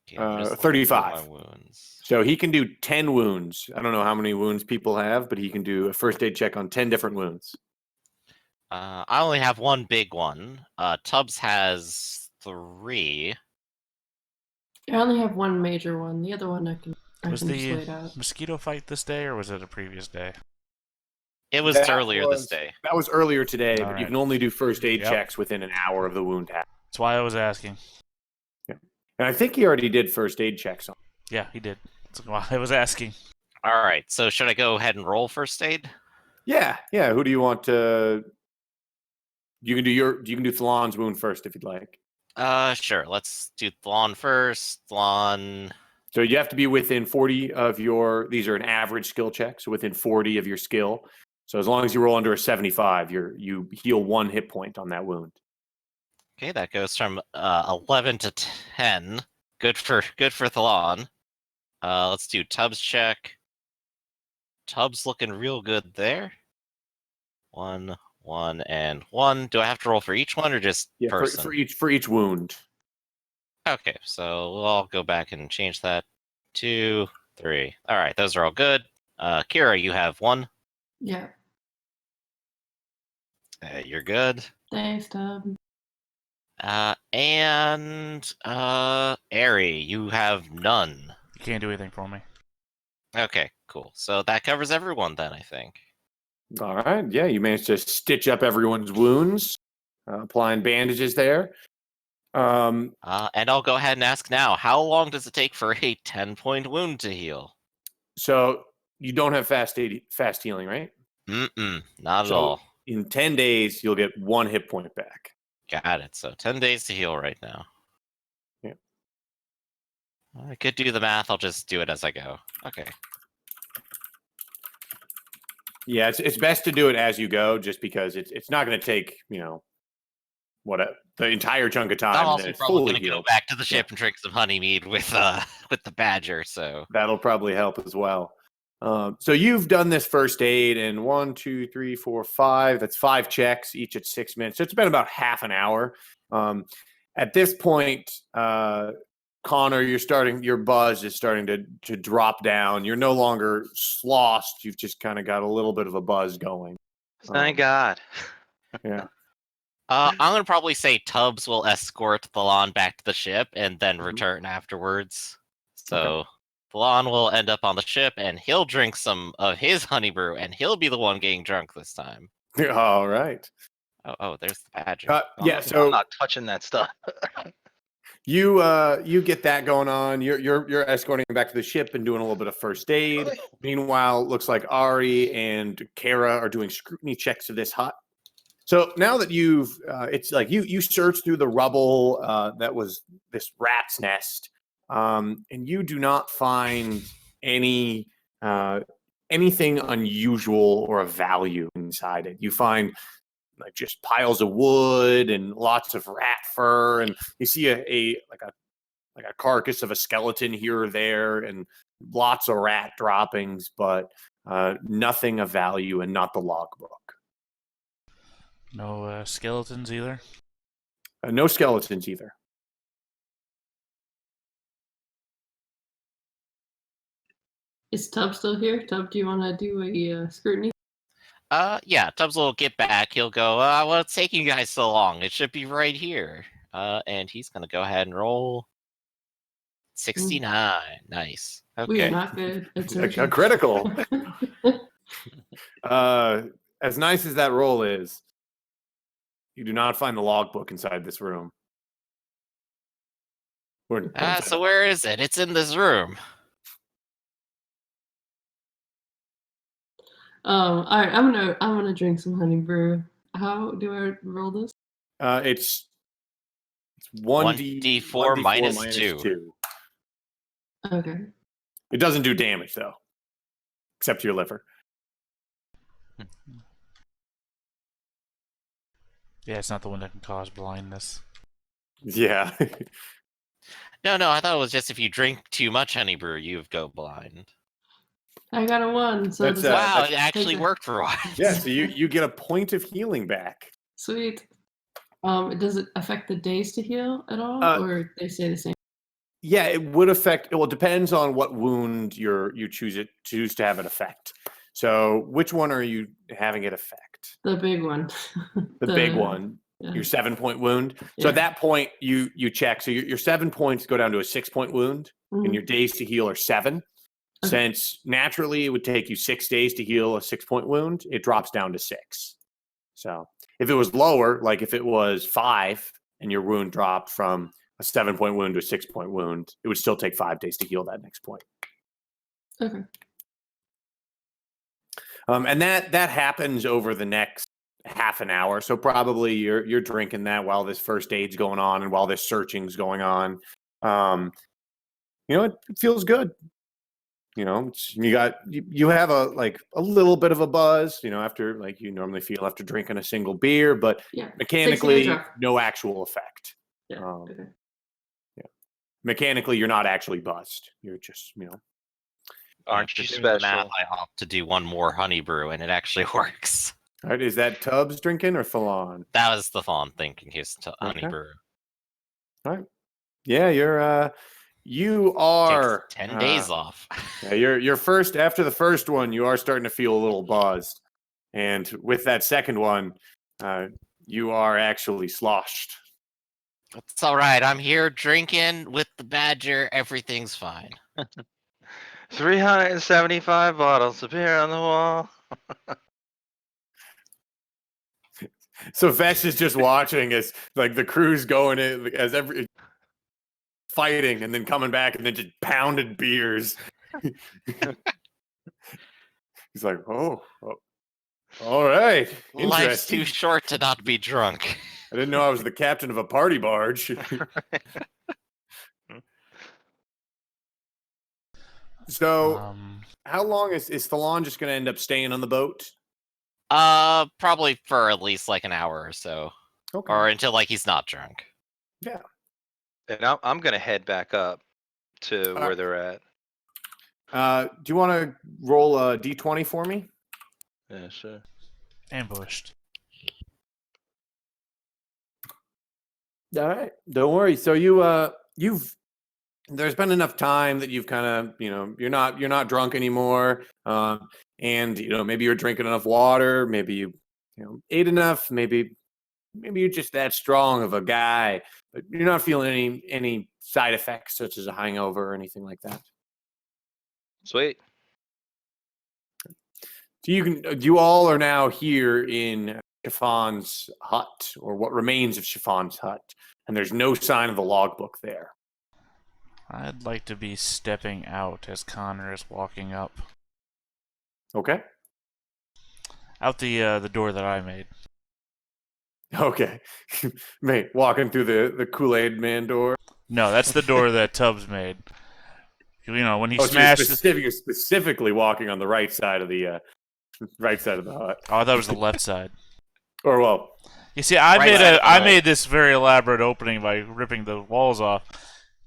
Okay, I'm just looking through 35. my wounds. So he can do 10 wounds. I don't know how many wounds people have, but he can do a first aid check on 10 different wounds. I only have one big one. Tubbs has 3. I only have one major one. The other one I can Was just the wait out. mosquito fight this day, or was it a previous day? It was earlier this day. That was earlier today, but you Alright. can only do first aid Yep. checks within an hour of the wound happening. That's why I was asking. And I think he already did first aid checks on. Yeah, he did. That's why I was asking. All right, so should I go ahead and roll first aid? Yeah. Who do you want to? You can do Thalan's wound first if you'd like. Sure. Let's do Thlan first. Thlan. So you have to be within 40 of your. These are an average skill check, so within 40 of your skill. So as long as you roll under a 75, you heal 1 hit point on that wound. Okay, that goes from 11 to 10. Good for Thlan. Let's do Tubbs check. Tubbs looking real good there. 1, 1, and 1. Do I have to roll for each one or just person? For each wound. Okay, so we'll all go back and change that. 2, 3. All right, those are all good. Kira, you have 1. Yeah. You're good. Thanks, Tubbs. And Ari, you have none. You can't do anything for me. Okay, cool. So that covers everyone then, I think. All right. Yeah, you managed to stitch up everyone's wounds, applying bandages there. And I'll go ahead and ask now, how long does it take for a 10-point wound to heal? So you don't have fast healing, right? Not at all. In 10 days, you'll get 1 hit point back. Got it. So 10 days to heal right now. Yeah. I could do the math. I'll just do it as I go. Okay. Yeah, it's best to do it as you go, just because it's not going to take the entire chunk of time. I'm and also then it's probably fully going to go healed. back to the ship and drink some honeymead with the badger. So That'll probably help as well. So you've done this first aid in 1, 2, 3, 4, 5. That's 5 checks, each at 6 minutes. So it's been about half an hour. At this point, Connor, your buzz is starting to drop down. You're no longer sloshed. You've just kind of got a little bit of a buzz going. Thank God. Yeah. I'm going to probably say Tubbs will escort Thlan back to the ship and then Mhm. return afterwards. So Thlan will end up on the ship and he'll drink some of his honey brew and he'll be the one getting drunk this time. All right. Oh, there's the badger. Yeah. I'm So not touching that stuff. You get that going on. You're escorting him back to the ship and doing a little bit of first aid. Meanwhile, looks like Ari and Kara are doing scrutiny checks of this hut. So now that it's like you search through the rubble that was this rat's nest, and you do not find anything unusual or of value inside it. You find like just piles of wood and lots of rat fur, and you see a carcass of a skeleton here or there, and lots of rat droppings, but nothing of value, and not the logbook. No skeletons either? No skeletons either. Is Tub still here? Tub, do you want to do a scrutiny? Yeah, Tubbs will get back. He'll go, what's taking you guys so long? It should be right here. And he's going to go ahead and roll 69. Nice. We are Okay. not good at A searching. critical. As nice as that roll is, you do not find the logbook inside this room. So where is it? It's in this room. All right, I'm gonna drink some honey brew. How do I roll this? It's 1d4 minus 2. Okay. It doesn't do damage though, except to your liver. Yeah, it's not the one that can cause blindness. Yeah. No, I thought it was just if you drink too much honey brew, you go blind. I got a 1, so That's, does Wow, that it actually take a- worked for once. Yeah, so you get a point of healing back. Sweet. Does it affect the days to heal at all, or they stay the same? Yeah, it would affect. Well, it depends on what wound you choose to have it affect. So, which one are you having it affect? The big one. The big one, Yeah. your 7-point wound. So Yeah. at that point, you check. So your 7 points go down to a 6-point wound, and Mhm. your days to heal are 7. Okay. Since naturally it would take you 6 days to heal a 6-point wound, it drops down to 6. So if it was lower, like if it was 5 and your wound dropped from a 7-point wound to a 6-point wound, it would still take 5 days to heal that next point. Okay. And that happens over the next half an hour. So probably you're drinking that while this first aid's going on and while this searching's going on. It feels good. You have a little bit of a buzz, after like you normally feel after drinking a single beer, but Yeah. mechanically no actual effect. Yeah. Okay. Mechanically, you're not actually buzzed. You're just, Aren't you Just doing the math, special? I opt to do one more honey brew, and it actually works. all right. Is that Tubbs drinking or Thalon? That was the fun thinking his honey Okay. brew. All right. Yeah, you are Takes 10 days off. Yeah, you're first after the first one, you are starting to feel a little buzzed, and with that second one, you are actually sloshed. It's all right. I'm here drinking with the badger. Everything's fine. 375 bottles appear on the wall. So Vesh is just watching as like the crew's going in as every fighting and then coming back and then just pounded beers. He's like, oh, all right. Life's too Interesting. short to not be drunk. I didn't know I was the captain of a party barge. So, how long is Thalon just going to end up staying on the boat? Probably for at least like an hour or so, Okay. or until like he's not drunk. Yeah. And I'm gonna head back up to where they're at. Do you want to roll a d20 for me? Yeah, sure. Ambushed. All right. Don't worry. So there's been enough time that you've kind of, you're not drunk anymore. And maybe you're drinking enough water, maybe you ate enough, maybe you're just that strong of a guy, but you're not feeling any side effects such as a hangover or anything like that. Sweet. So you all are now here in Chiffon's hut, or what remains of Chiffon's hut, and there's no sign of the logbook there. I'd like to be stepping out as Connor is walking up. Okay. Out the door that I made. Okay. Mate, walking through the Kool-Aid Man door. No, that's the door that Tubbs made. You know, when he Oh, smashed. so you're specifically walking on the right side of the hut. Oh, I thought it was the left side. Or well, You see, I Right. made this very elaborate opening by ripping the walls off.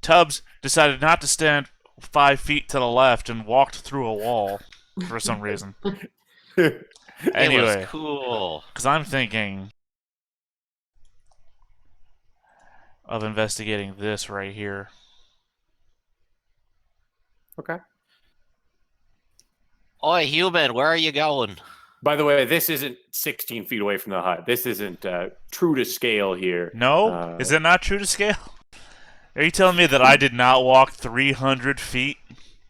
Tubbs decided not to stand 5 feet to the left and walked through a wall for some reason. It Anyway, was cool. because I'm thinking of investigating this right here. okay. Oi, human, where are you going? By the way, this isn't 16 feet away from the hut. This isn't true to scale here. No? Is it not true to scale? Are you telling me that I did not walk 300 feet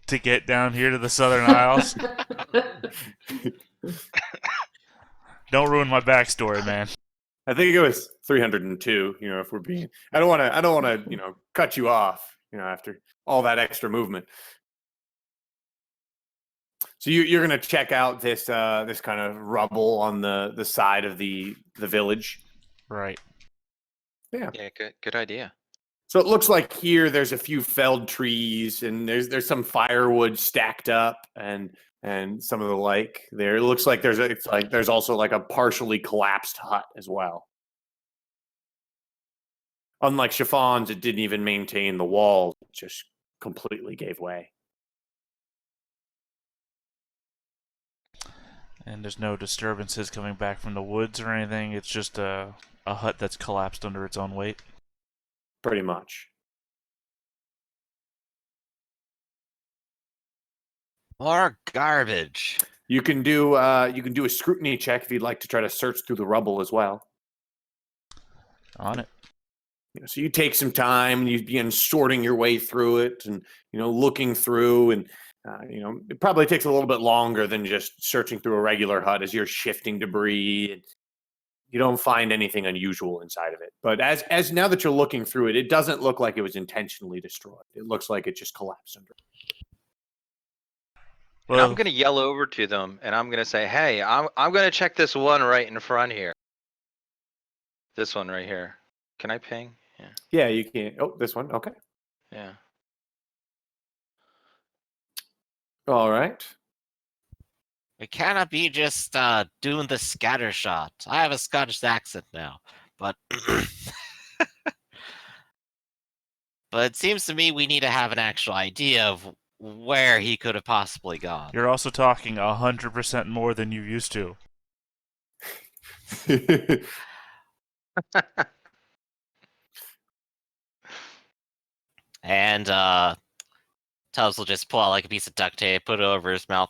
to get down here to the Southern Isles? Don't ruin my backstory, man. I think it was 302. You know, if we're being, I don't want to, cut you off. After all that extra movement. So you're gonna check out this this kind of rubble on the side of the village. Right. Yeah, good idea. So it looks like here there's a few felled trees and there's some firewood stacked up and some of the like there. It looks like there's also like a partially collapsed hut as well. Unlike Chiffon's, it didn't even maintain the walls; it just completely gave way. And there's no disturbances coming back from the woods or anything. It's just a hut that's collapsed under its own weight. Pretty much. More garbage. You can do a scrutiny check if you'd like to try to search through the rubble as well. On it. So you take some time and you begin sorting your way through it and looking through and it probably takes a little bit longer than just searching through a regular hut as you're shifting debris and you don't find anything unusual inside of it. But as now that you're looking through it, it doesn't look like it was intentionally destroyed. It looks like it just collapsed under. And I'm gonna yell over to them and I'm gonna say, "Hey, I'm gonna check this one right in front here. This one right here. Can I ping? Yeah. Yeah, you can. Oh, this one. Okay. Yeah. All right. We cannot be just doing the scatter shot. I have a Scottish accent now, but but it seems to me we need to have an actual idea of where he could have possibly gone. You're also talking 100% more than you used to. And Tubbs will just pull out like a piece of duct tape, put it over his mouth.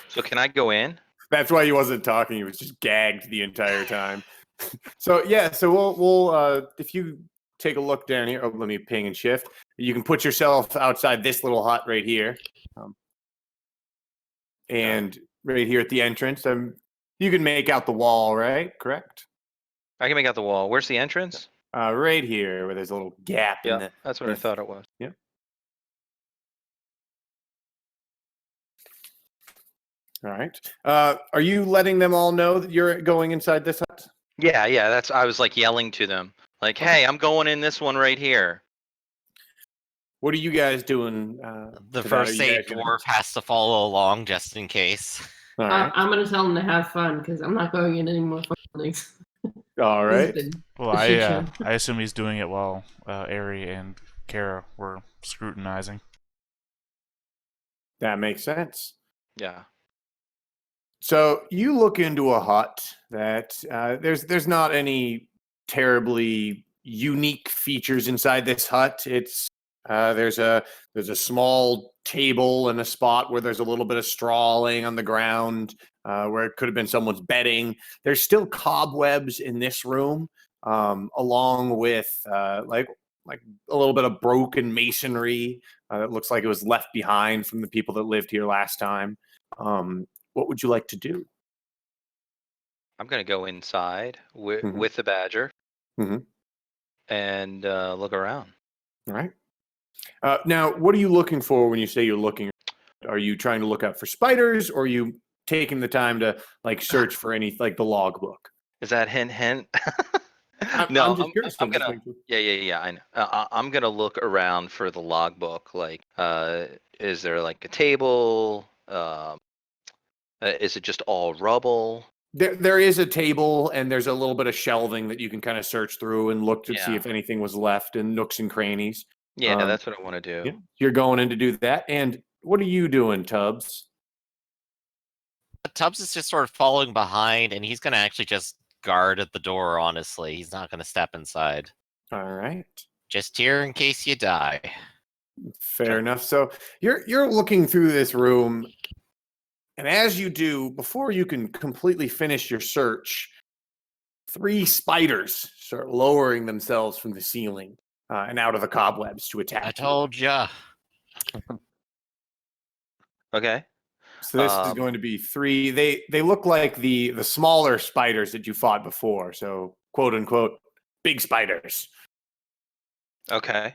So can I go in? That's why he wasn't talking. He was just gagged the entire time. So we'll if you take a look down here. Oh, let me ping and shift. You can put yourself outside this little hut right here, and right here at the entrance. You can make out the wall, right? Correct. I can make out the wall. Where's the entrance? Right here, where there's a little gap. Yeah, in the, that's what I yes. thought it was. Yeah. All right. Are you letting them all know that you're going inside this hut? Yeah. I was like yelling to them, like, "Hey, I'm going in this one right here." What are you guys doing? The to that? first Are you aid guys gonna- dwarf has to follow along just in case. All right. I'm gonna tell them to have fun because I'm not going in any more things. All right. Well, I assume he's doing it while Ari and Kara were scrutinizing. That makes sense. Yeah. So you look into a hut that there's not any terribly unique features inside this hut. It's there's a small table and a spot where there's a little bit of straw laying on the ground where it could have been someone's bedding. There's still cobwebs in this room, along with like a little bit of broken masonry that looks like it was left behind from the people that lived here last time. What would you like to do? I'm gonna go inside with Mhm. with the badger Mhm. and look around. All right. Now, what are you looking for when you say you're looking? Are you trying to look out for spiders, or are you taking the time to like search for any like the logbook? Is that hint hint? I'm No, just curious. I'm I'm just gonna. making sure. Yeah. I know. I'm gonna look around for the logbook. Like, is there like a table? Is it just all rubble? There is a table and there's a little bit of shelving that you can kind of search through and look to see Yeah. if anything was left in nooks and crannies. Yeah, Um, that's what I want to do. yeah, you're going in to do that. And what are you doing, Tubbs? Tubbs is just sort of following behind, and he's gonna actually just guard at the door. Honestly, he's not gonna step inside. All right. Just here in case you die. Fair enough. So you're looking through this room, and as you do, before you can completely finish your search, 3 spiders start lowering themselves from the ceiling and out of the cobwebs to I attack you. told ya. Okay. So this is Um, going to be 3. They look like the smaller spiders that you fought before. So quote unquote big spiders. okay.